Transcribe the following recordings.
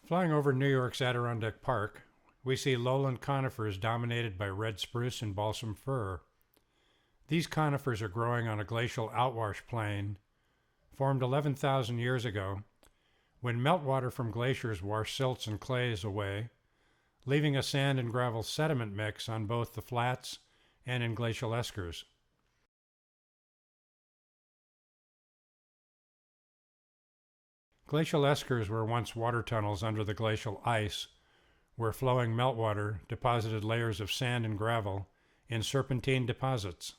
Flying over New York's Adirondack Park, we see lowland conifers dominated by red spruce and balsam fir. These conifers are growing on a glacial outwash plain formed 11,000 years ago when meltwater from glaciers washed silts and clays away, leaving a sand and gravel sediment mix on both the flats and in glacial eskers. Glacial eskers were once water tunnels under the glacial ice, where flowing meltwater deposited layers of sand and gravel in serpentine deposits.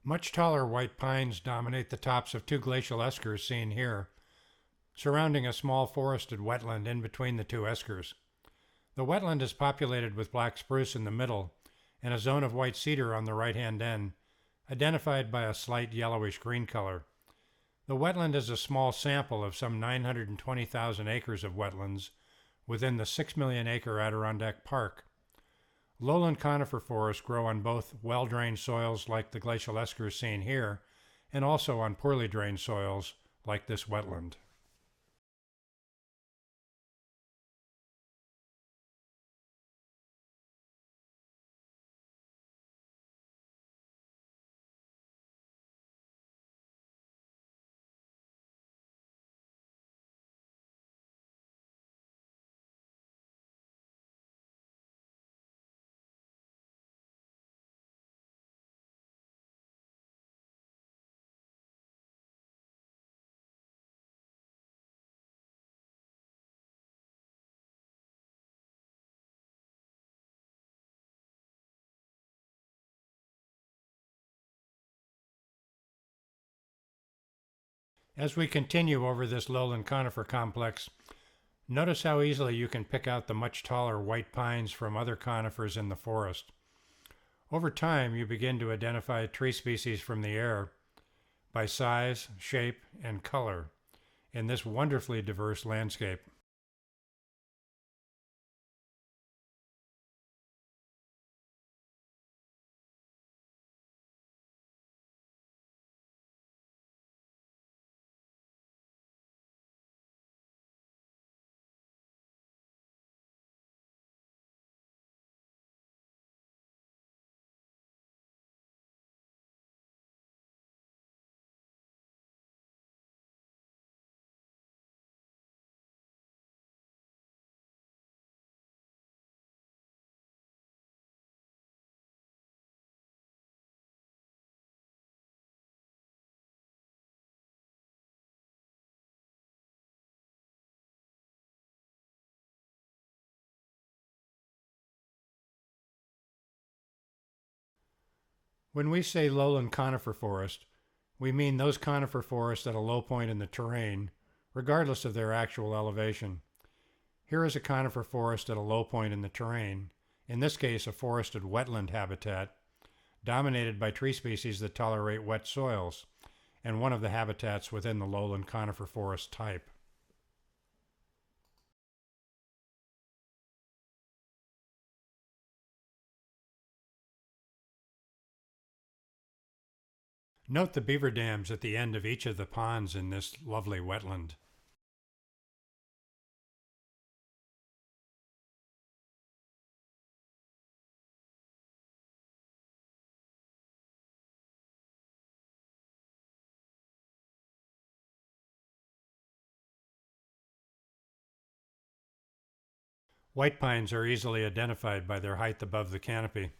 Much taller white pines dominate the tops of two glacial eskers seen here, surrounding a small forested wetland in between the two eskers. The wetland is populated with black spruce in the middle and a zone of white cedar on the right-hand end, identified by a slight yellowish green color. The wetland is a small sample of some 920,000 acres of wetlands within the 6 million acre Adirondack Park. Lowland conifer forests grow on both well-drained soils like the glacial eskers seen here, and also on poorly drained soils like this wetland. As we continue over this lowland conifer complex, notice how easily you can pick out the much taller white pines from other conifers in the forest. Over time, you begin to identify tree species from the air by size, shape, and color in this wonderfully diverse landscape. When we say lowland conifer forest, we mean those conifer forests at a low point in the terrain, regardless of their actual elevation. Here is a conifer forest at a low point in the terrain, in this case a forested wetland habitat, dominated by tree species that tolerate wet soils, and one of the habitats within the lowland conifer forest type. Note the beaver dams at the end of each of the ponds in this lovely wetland. White pines are easily identified by their height above the canopy.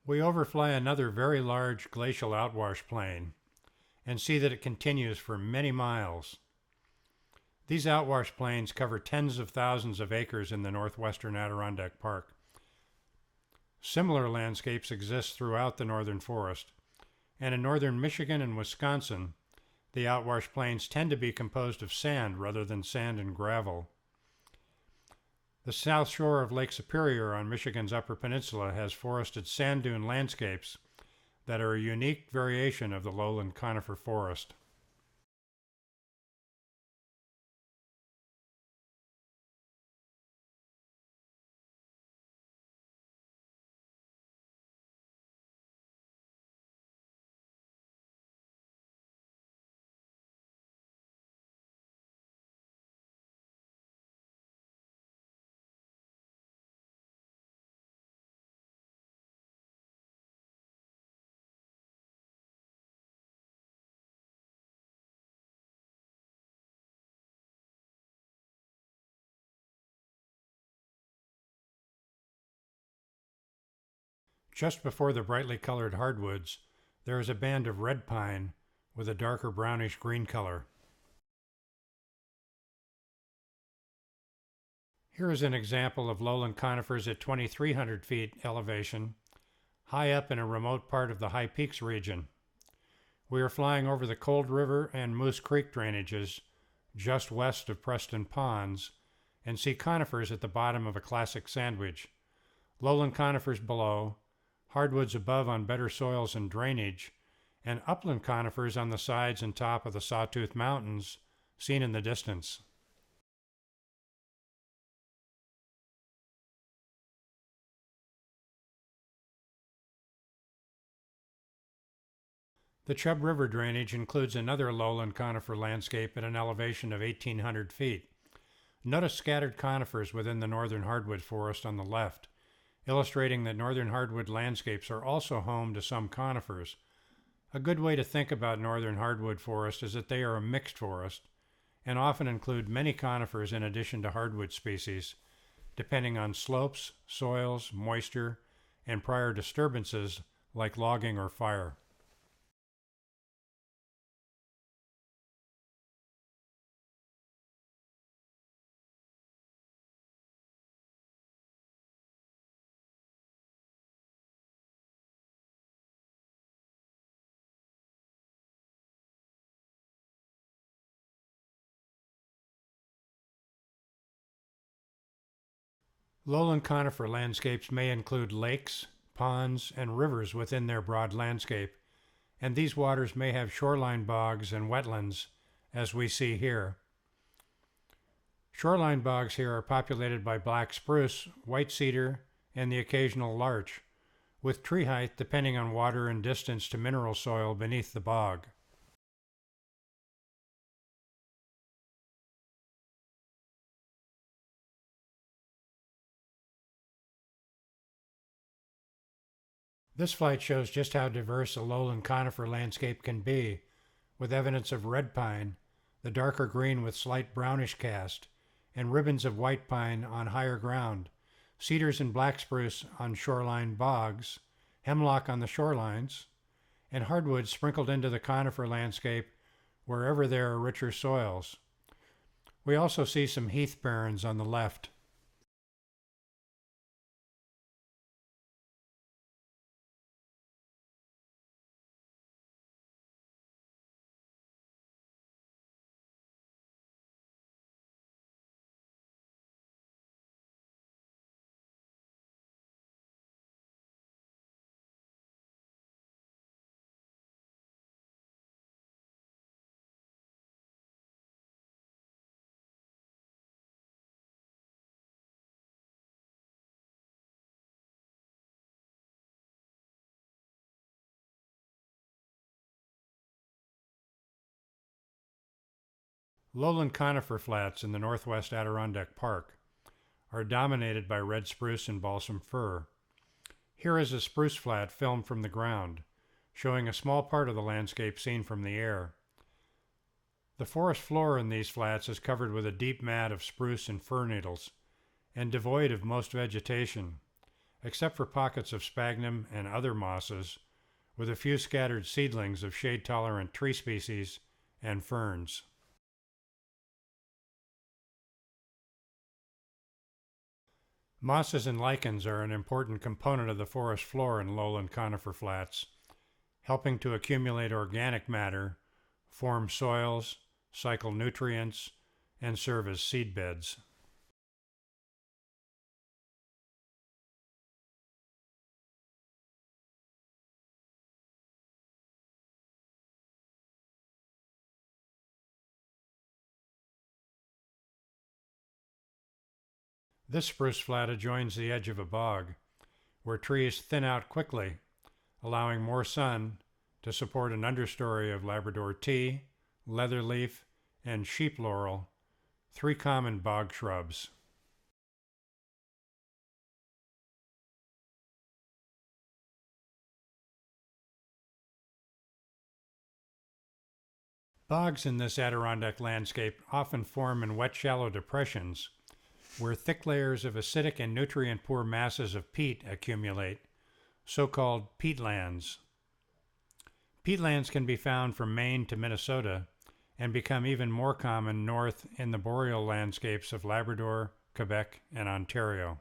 We overfly another very large glacial outwash plain and see that it continues for many miles. These outwash plains cover tens of thousands of acres in the northwestern Adirondack Park. Similar landscapes exist throughout the northern forest, and in northern Michigan and Wisconsin, the outwash plains tend to be composed of sand rather than sand and gravel. The south shore of Lake Superior on Michigan's Upper Peninsula has forested sand dune landscapes that are a unique variation of the lowland conifer forest. Just before the brightly colored hardwoods, there is a band of red pine with a darker brownish green color. Here is an example of lowland conifers at 2,300 feet elevation, high up in a remote part of the High Peaks region. We are flying over the Cold River and Moose Creek drainages just west of Preston Ponds and see conifers at the bottom of a classic sandwich, lowland conifers below, hardwoods above on better soils and drainage, and upland conifers on the sides and top of the Sawtooth Mountains seen in the distance. The Chubb River drainage includes another lowland conifer landscape at an elevation of 1,800 feet. Notice scattered conifers within the northern hardwood forest on the left, illustrating that northern hardwood landscapes are also home to some conifers. A good way to think about northern hardwood forest is that they are a mixed forest and often include many conifers in addition to hardwood species, depending on slopes, soils, moisture, and prior disturbances like logging or fire. Lowland conifer landscapes may include lakes, ponds, and rivers within their broad landscape, and these waters may have shoreline bogs and wetlands, as we see here. Shoreline bogs here are populated by black spruce, white cedar, and the occasional larch, with tree height depending on water and distance to mineral soil beneath the bog. This flight shows just how diverse a lowland conifer landscape can be, with evidence of red pine, the darker green with slight brownish cast, and ribbons of white pine on higher ground, cedars and black spruce on shoreline bogs, hemlock on the shorelines, and hardwoods sprinkled into the conifer landscape wherever there are richer soils. We also see some heath barrens on the left. Lowland conifer flats in the northwest Adirondack Park are dominated by red spruce and balsam fir. Here is a spruce flat filmed from the ground, showing a small part of the landscape seen from the air. The forest floor in these flats is covered with a deep mat of spruce and fir needles, and devoid of most vegetation. except for pockets of sphagnum and other mosses, with a few scattered seedlings of shade-tolerant tree species and ferns. Mosses and lichens are an important component of the forest floor in lowland conifer flats, helping to accumulate organic matter, form soils, cycle nutrients, and serve as seed beds. This spruce flat adjoins the edge of a bog, where trees thin out quickly, allowing more sun to support an understory of Labrador tea, leatherleaf, and sheep laurel, three common bog shrubs. Bogs in this Adirondack landscape often form in wet, shallow depressions where thick layers of acidic and nutrient-poor masses of peat accumulate, so-called peatlands. Peatlands can be found from Maine to Minnesota and become even more common north in the boreal landscapes of Labrador, Quebec, and Ontario.